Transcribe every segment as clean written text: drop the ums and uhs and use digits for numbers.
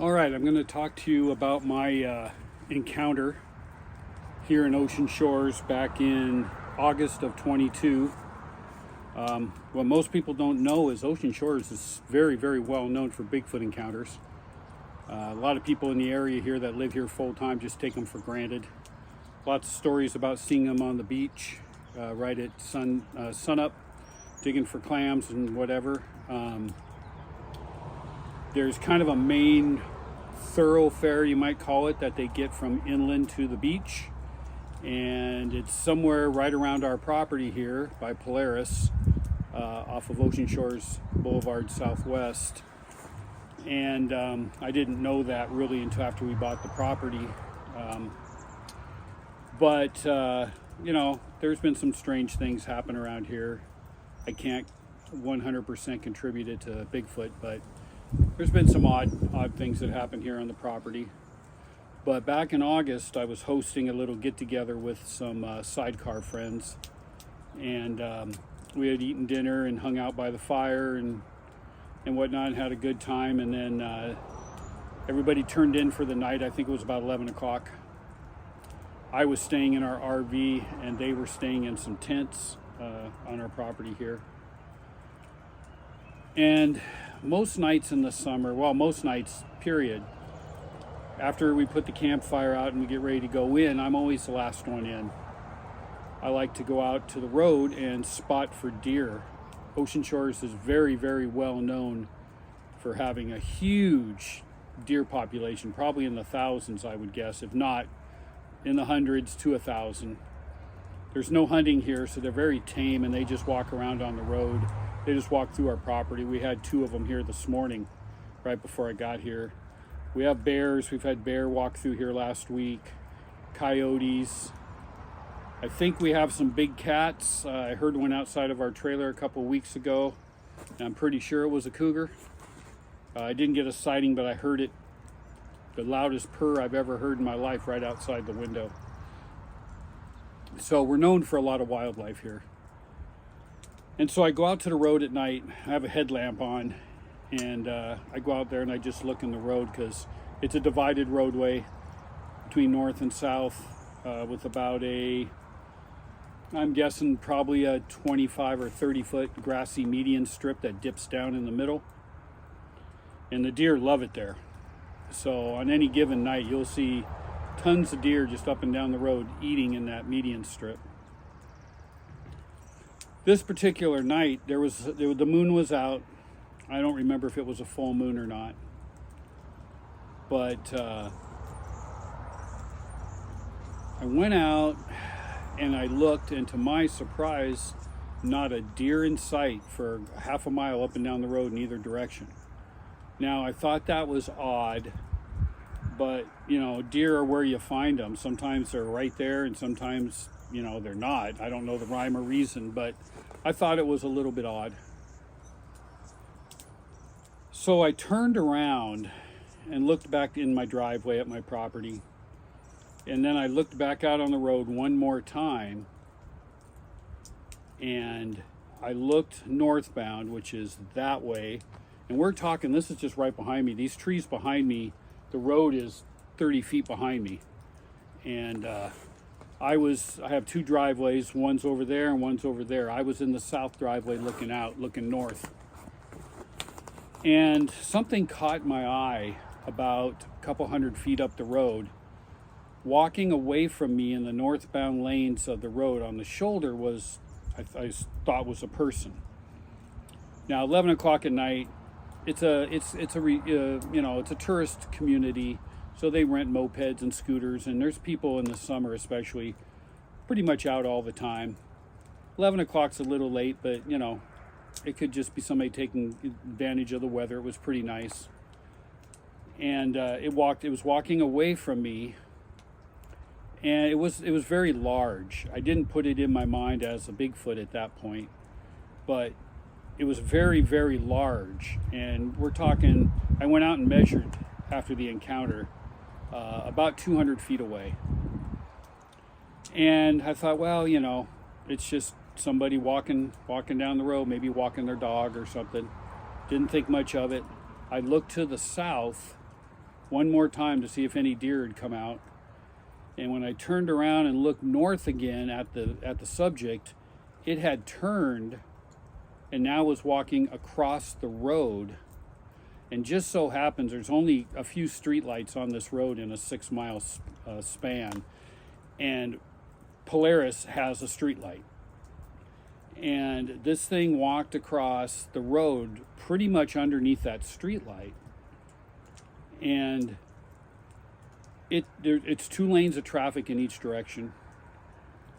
All right, I'm going to talk to you about my encounter here in Ocean Shores back in August of 22. What most people don't know is Ocean Shores is very, very well known for Bigfoot encounters. A lot of people in the area here that live here full time just take them for granted. Lots of stories about seeing them on the beach right at sun up, digging for clams and whatever. There's kind of a main thoroughfare, you might call it, that they get from inland to the beach. And it's somewhere right around our property here by Polaris, off of Ocean Shores Boulevard Southwest. And I didn't know that really until after we bought the property. But there's been some strange things happen around here. I can't 100% contribute it to Bigfoot, but there's been some odd things that happen here on the property. But back in August, I was hosting a little get-together with some sidecar friends, and we had eaten dinner and hung out by the fire and whatnot, and had a good time. And then everybody turned in for the night. I think it was about 11 o'clock. I was staying in our RV, and they were staying in some tents on our property here. And most nights in the summer, well, most nights, period, after we put the campfire out and we get ready to go in, I'm always the last one in. I like to go out to the road and spot for deer. Ocean Shores is very, very well known for having a huge deer population, probably in the thousands, I would guess, if not in the hundreds to 1,000. There's no hunting here, so they're very tame, and they just walk around on the road. They just walk through our property. We had 2 of them here this morning, right before I got here. We have bears. We've had bear walk through here last week. Coyotes. I think we have some big cats. I heard one outside of our trailer a couple weeks ago. And I'm pretty sure it was a cougar. I didn't get a sighting, but I heard it. The loudest purr I've ever heard in my life right outside the window. So we're known for a lot of wildlife here. And so I go out to the road at night. I have a headlamp on, and I go out there and I just look in the road because it's a divided roadway between north and south with about I'm guessing probably a 25 or 30 foot grassy median strip that dips down in the middle. And the deer love it there. So on any given night, you'll see tons of deer just up and down the road eating in that median strip. This particular night, the moon was out. I don't remember if it was a full moon or not. But I went out and I looked, and to my surprise, not a deer in sight for half a mile up and down the road in either direction. Now, I thought that was odd, but, deer are where you find them. Sometimes they're right there, and sometimes, they're not. I don't know the rhyme or reason, but I thought it was a little bit odd. So I turned around and looked back in my driveway at my property. And then I looked back out on the road one more time. And I looked northbound, which is that way. And we're talking, this is just right behind me. These trees behind me, the road is 30 feet behind me. And I have 2 driveways, one's over there and one's over there. I was in the south driveway looking out, looking north. And something caught my eye about a couple hundred feet up the road. Walking away from me in the northbound lanes of the road on the shoulder was, I thought was a person. Now, 11 o'clock at night, it's a tourist community. So they rent mopeds and scooters, and there's people in the summer especially pretty much out all the time. 11 o'clock's a little late, but it could just be somebody taking advantage of the weather. It was pretty nice. And it was walking away from me, and it was very large. I didn't put it in my mind as a Bigfoot at that point, but it was very, very large. And we're talking, I went out and measured after the encounter, about 200 feet away. And I thought, well, it's just somebody walking down the road, maybe walking their dog or something. Didn't think much of it. I looked to the south, one more time to see if any deer had come out. And when I turned around and looked north again at the subject, it had turned and now was walking across the road. And just so happens there's only a few streetlights on this road in a 6-mile span, and Polaris has a streetlight. And this thing walked across the road pretty much underneath that streetlight, and it's 2 lanes of traffic in each direction,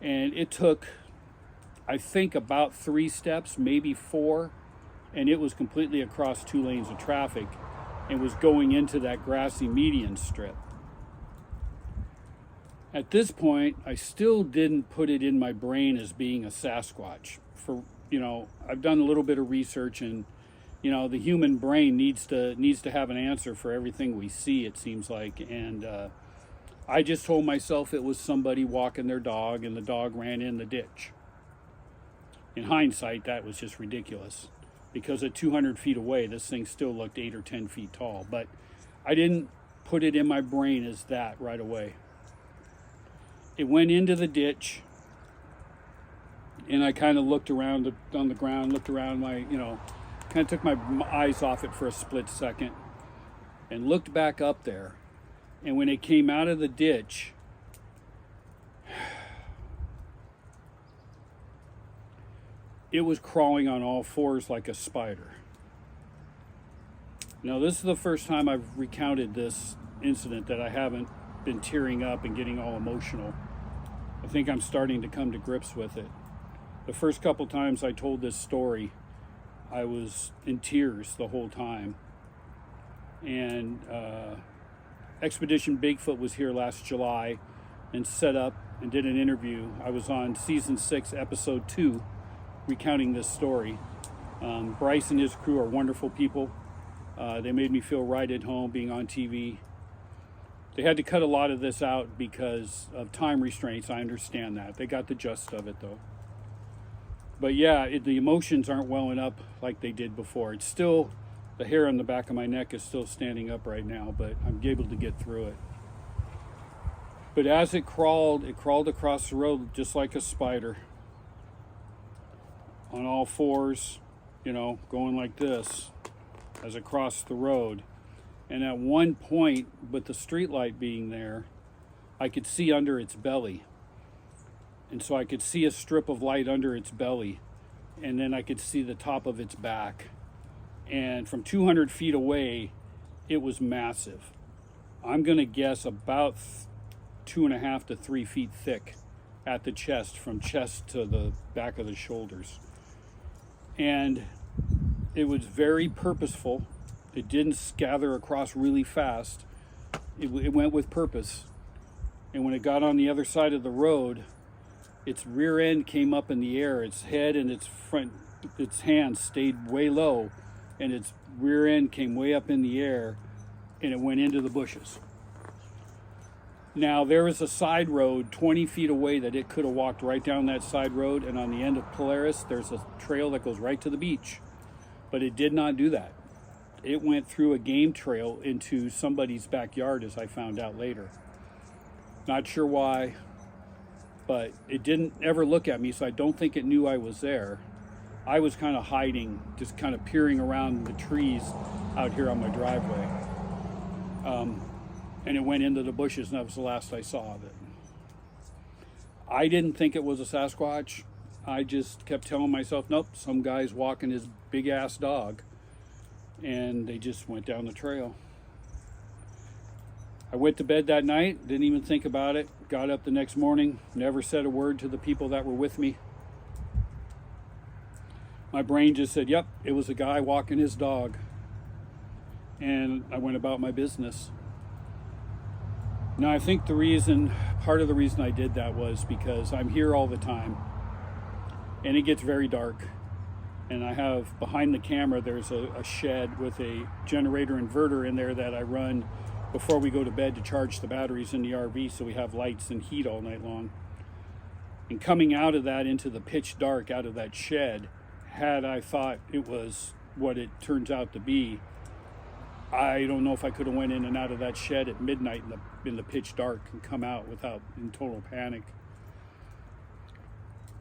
and it took, I think, about 3 steps, maybe 4, and it was completely across 2 lanes of traffic and was going into that grassy median strip. At this point, I still didn't put it in my brain as being a Sasquatch. I've done a little bit of research, and the human brain needs to have an answer for everything we see, it seems like. And I just told myself it was somebody walking their dog, and the dog ran in the ditch. In hindsight, that was just ridiculous, because at 200 feet away, this thing still looked 8 or 10 feet tall. But I didn't put it in my brain as that right away. It went into the ditch, and I kind of looked around on the ground, looked around kind of took my eyes off it for a split second and looked back up there. And when it came out of the ditch, it was crawling on all 4s like a spider. Now, this is the first time I've recounted this incident that I haven't been tearing up and getting all emotional. I think I'm starting to come to grips with it. The first couple times I told this story, I was in tears the whole time. And Expedition Bigfoot was here last July and set up and did an interview. I was on season 6, episode 2, recounting this story. Bryce and his crew are wonderful people. They made me feel right at home being on TV. They had to cut a lot of this out because of time restraints. I understand that. They got the gist of it, though. But yeah, the emotions aren't welling up like they did before. It's still, the hair on the back of my neck is still standing up right now, but I'm able to get through it. But as it crawled across the road just like a spider, on all 4s, going like this as it crossed the road. And at one point, with the streetlight being there, I could see under its belly. And so I could see a strip of light under its belly, and then I could see the top of its back. And from 200 feet away, it was massive. I'm going to guess about 2.5 to 3 feet thick at the chest, from chest to the back of the shoulders. And it was very purposeful. It didn't scather across really fast. It went with purpose. And when it got on the other side of the road, its rear end came up in the air. Its head and its hands stayed way low, and its rear end came way up in the air, and it went into the bushes. Now, there is a side road 20 feet away that it could have walked right down that side road, and on the end of Polaris, there's a trail that goes right to the beach. But it did not do that. It went through a game trail into somebody's backyard, as I found out later. Not sure why, but it didn't ever look at me, so I don't think it knew I was there. I was kind of hiding, just kind of peering around the trees out here on my driveway. And it went into the bushes, and that was the last I saw of it. I didn't think it was a Sasquatch. I just kept telling myself, nope, some guy's walking his big-ass dog. And they just went down the trail. I went to bed that night, didn't even think about it. Got up the next morning, never said a word to the people that were with me. My brain just said, yep, it was a guy walking his dog. And I went about my business. Now, I think part of the reason I did that was because I'm here all the time. And it gets very dark. And I have, behind the camera, there's a shed with a generator inverter in there that I run before we go to bed to charge the batteries in the RV so we have lights and heat all night long. And coming out of that into the pitch dark out of that shed, had I thought it was what it turns out to be, I don't know if I could have went in and out of that shed at midnight in the pitch dark and come out without in total panic.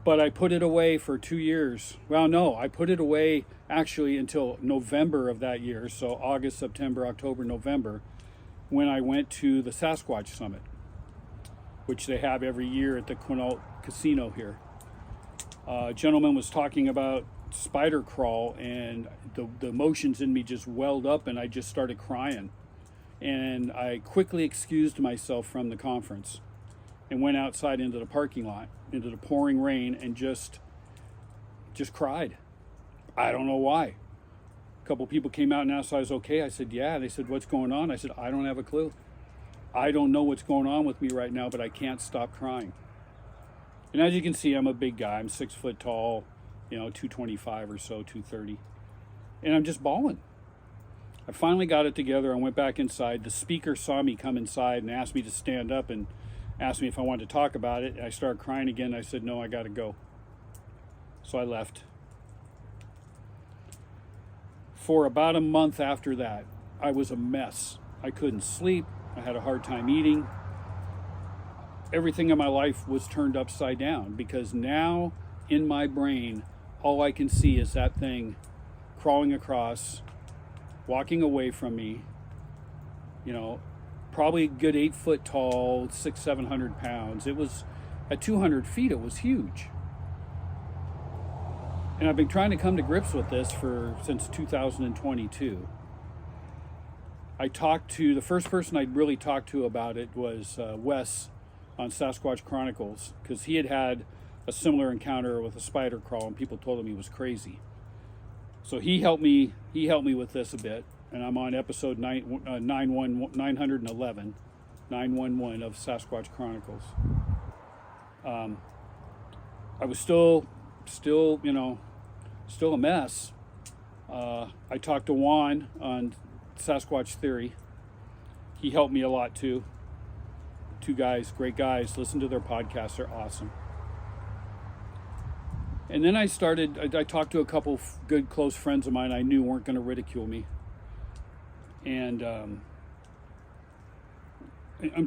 But I put it away for 2 years. Well, no, I put it away actually until November of that year. So August, September, October, November, when I went to the Sasquatch Summit, which they have every year at the Quinault Casino here. A gentleman was talking about spider crawl, and the emotions in me just welled up, and I just started crying. And I quickly excused myself from the conference and went outside into the parking lot, into the pouring rain, and just cried. I don't know why. A couple people came out and asked if I was okay. I said, yeah. They said, what's going on? I said, I don't have a clue. I don't know what's going on with me right now, but I can't stop crying. And as you can see, I'm a big guy. I'm 6 foot tall, 225 or so, 230. And I'm just bawling. I finally got it together. I went back inside. The speaker saw me come inside and asked me to stand up and asked me if I wanted to talk about it. I started crying again. I said, no, I got to go. So I left. For about a month after that, I was a mess. I couldn't sleep. I had a hard time eating. Everything in my life was turned upside down, because now in my brain, all I can see is that thing crawling across, walking away from me, probably a good 8 foot tall, 700 pounds. It was at 200 feet, it was huge. And I've been trying to come to grips with this since 2022. The first person I'd really talked to about it was Wes on Sasquatch Chronicles, because he had a similar encounter with a spider crawl, and people told him he was crazy. So he helped me with this a bit, and I'm on episode 911 of Sasquatch Chronicles. I was still a mess. I talked to Juan on Sasquatch Theory. He helped me a lot too. 2 guys, great guys. Listen to their podcasts, they're awesome. And then I talked to a couple good close friends of mine I knew weren't going to ridicule me. And I'm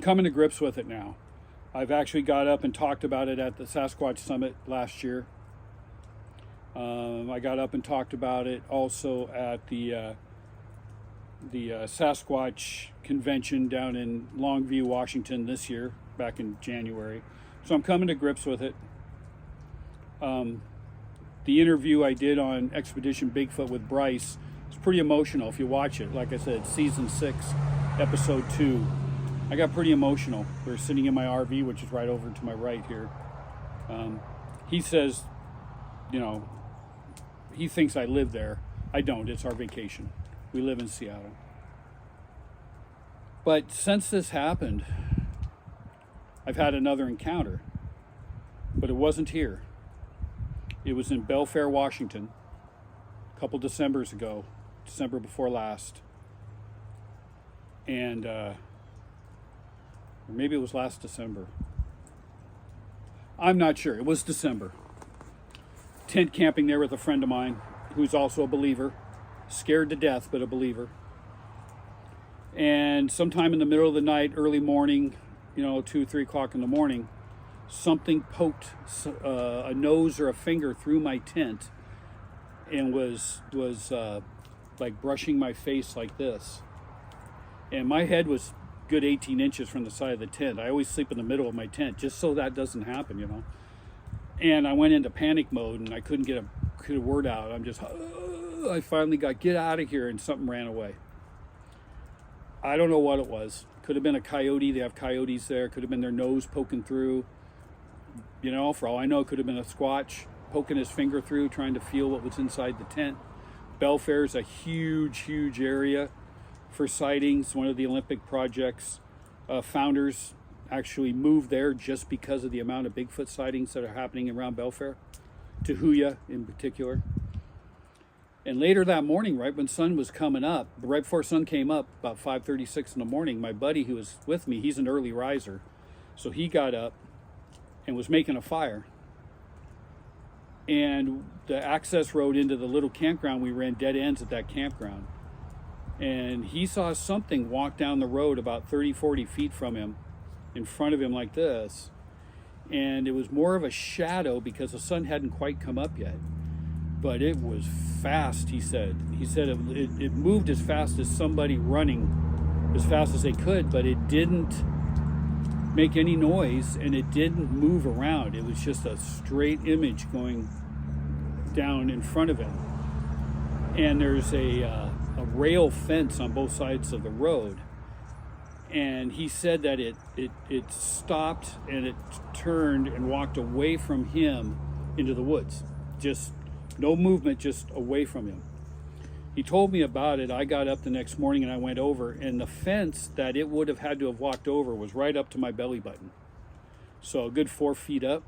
coming to grips with it now. I've actually got up and talked about it at the Sasquatch Summit last year. I got up and talked about it also at the Sasquatch convention down in Longview, Washington this year, back in January. So I'm coming to grips with it. The interview I did on Expedition Bigfoot with Bryce is pretty emotional if you watch it. Like I said, season 6, episode 2. I got pretty emotional. We were sitting in my RV, which is right over to my right here. He says, he thinks I live there. I don't. It's our vacation. We live in Seattle. But since this happened, I've had another encounter. But it wasn't here. It was in Belfair, Washington, a couple Decembers ago, December before last. And or maybe it was last December. I'm not sure. It was December. Tent camping there with a friend of mine who's also a believer. Scared to death, but a believer. And sometime in the middle of the night, early morning, 2, 3 o'clock in the morning, something poked a nose or a finger through my tent and was like brushing my face like this. And my head was good 18 inches from the side of the tent. I always sleep in the middle of my tent just so that doesn't happen, And I went into panic mode, and I couldn't get a word out. I finally got, get out of here, and something ran away. I don't know what it was. Could have been a coyote. They have coyotes there. Could have been their nose poking through. For all I know, it could have been a squatch poking his finger through, trying to feel what was inside the tent. Belfair is a huge, huge area for sightings. One of the Olympic project's founders actually moved there just because of the amount of Bigfoot sightings that are happening around Belfair, Tahuya in particular. And later that morning, right when sun was coming up, right before sun came up, about 5:36 in the morning, my buddy who was with me, he's an early riser, so he got up and was making a fire. And the access road into the little campground, we ran dead ends at that campground. and he saw something walk down the road about 30-40 feet from him, in front of him like this, and it was more of a shadow because the sun hadn't quite come up yet, but it was fast. He said it moved as fast as somebody running as fast as they could, but it didn't make any noise and it didn't move around. It was just a straight image going down in front of him. And there's a rail fence on both sides of the road, and he said that it stopped and it turned and walked away from him into the woods. Just no movement, just away from him. He told me about it. I got up the next morning and I went over, and the fence that it would have had to have walked over was right up to my belly button. So a good 4 feet up,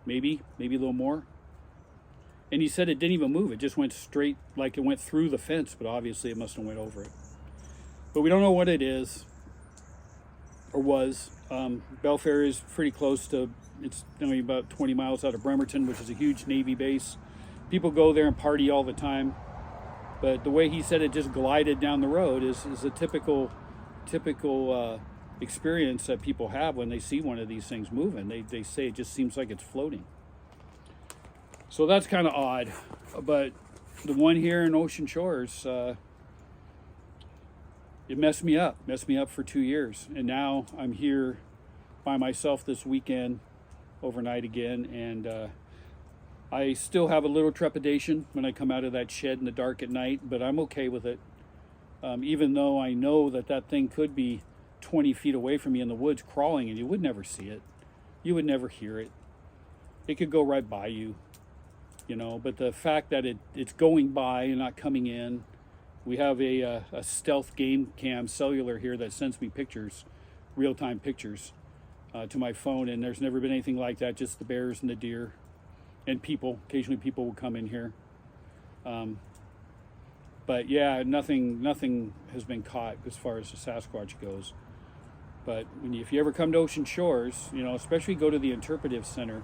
maybe a little more. And he said it didn't even move. It just went straight, like it went through the fence, but obviously it must have went over it. But we don't know what it is or was. Belfair is pretty close to, it's only about 20 miles out of Bremerton, which is a huge Navy base. People go there and party all the time. But the way he said it just glided down the road is a typical experience that people have when they see one of these things moving. They say it just seems like it's floating. So that's kind of odd. But the one here in Ocean Shores, it messed me up for 2 years. And now I'm here by myself this weekend, overnight again, and I still have a little trepidation when I come out of that shed in the dark at night, but I'm okay with it. Even though I know that thing could be 20 feet away from me in the woods crawling, and you would never see it. You would never hear it. It could go right by you, you know, but the fact that it's going by and not coming in. We have a stealth game cam cellular here that sends me pictures, real-time pictures, to my phone, and there's never been anything like that, just the bears and the deer. And people, occasionally people will come in here. But yeah, nothing has been caught as far as the Sasquatch goes. But if you ever come to Ocean Shores, you know, especially go to the Interpretive Center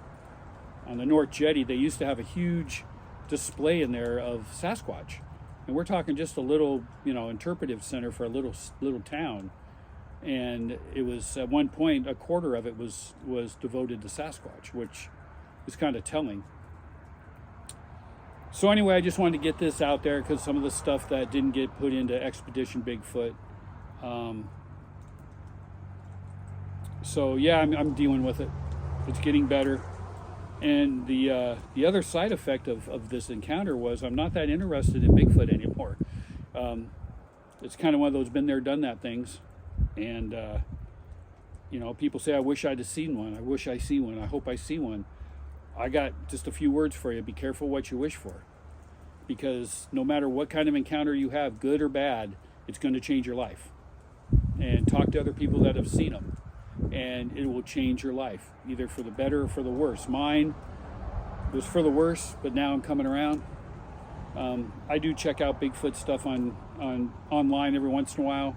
on the North Jetty, they used to have a huge display in there of Sasquatch. And we're talking just a little, you know, interpretive center for a little town. And it was, at one point, a quarter of it was devoted to Sasquatch, which is kind of telling. So anyway, I just wanted to get this out there because some of the stuff that didn't get put into Expedition Bigfoot. So yeah, I'm dealing with it. It's getting better. And the other side effect of this encounter was I'm not that interested in Bigfoot anymore. It's kind of one of those been there, done that things. And, you know, people say, I wish I'd have seen one. I wish I see one. I hope I see one. I got just a few words for you. Be careful what you wish for. Because no matter what kind of encounter you have, good or bad, it's going to change your life. And talk to other people that have seen them. And it will change your life, either for the better or for the worse. Mine was for the worse, but now I'm coming around. I do check out Bigfoot stuff online every once in a while.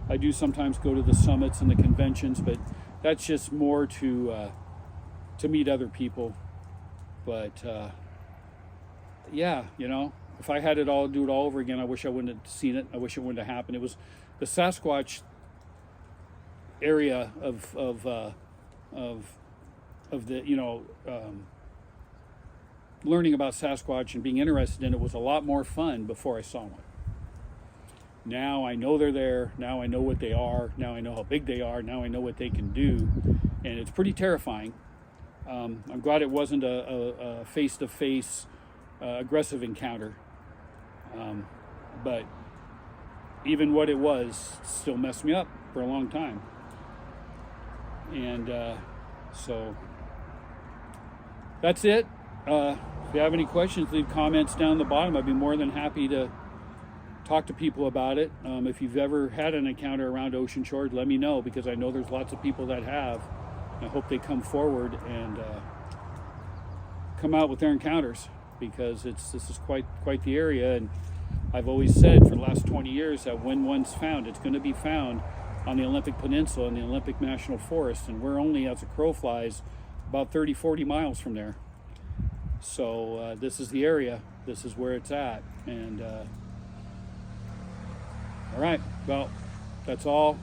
I do sometimes go to the summits and the conventions, but that's just more to meet other people. But yeah, you know, if I had do it all over again, I wish I wouldn't have seen it. I wish it wouldn't have happened. It was the Sasquatch area of the, you know, learning about Sasquatch and being interested in it was a lot more fun before I saw one. Now I know they're there. Now I know what they are. Now I know how big they are. Now I know what they can do, and it's pretty terrifying. I'm glad it wasn't a face-to-face aggressive encounter, but even what it was still messed me up for a long time. And so that's it. If you have any questions, leave comments down the bottom. I'd be more than happy to talk to people about it. If you've ever had an encounter around Ocean Shores, let me know, because I know there's lots of people that have. I hope they come forward and come out with their encounters, because this is quite the area. And I've always said for the last 20 years that when one's found, it's going to be found on the Olympic Peninsula in the Olympic National Forest, and we're only, as a crow flies, about 30-40 miles from there. So this is the area. This is where it's at. And All right, well, that's all.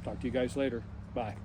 Talk to you guys later. Bye.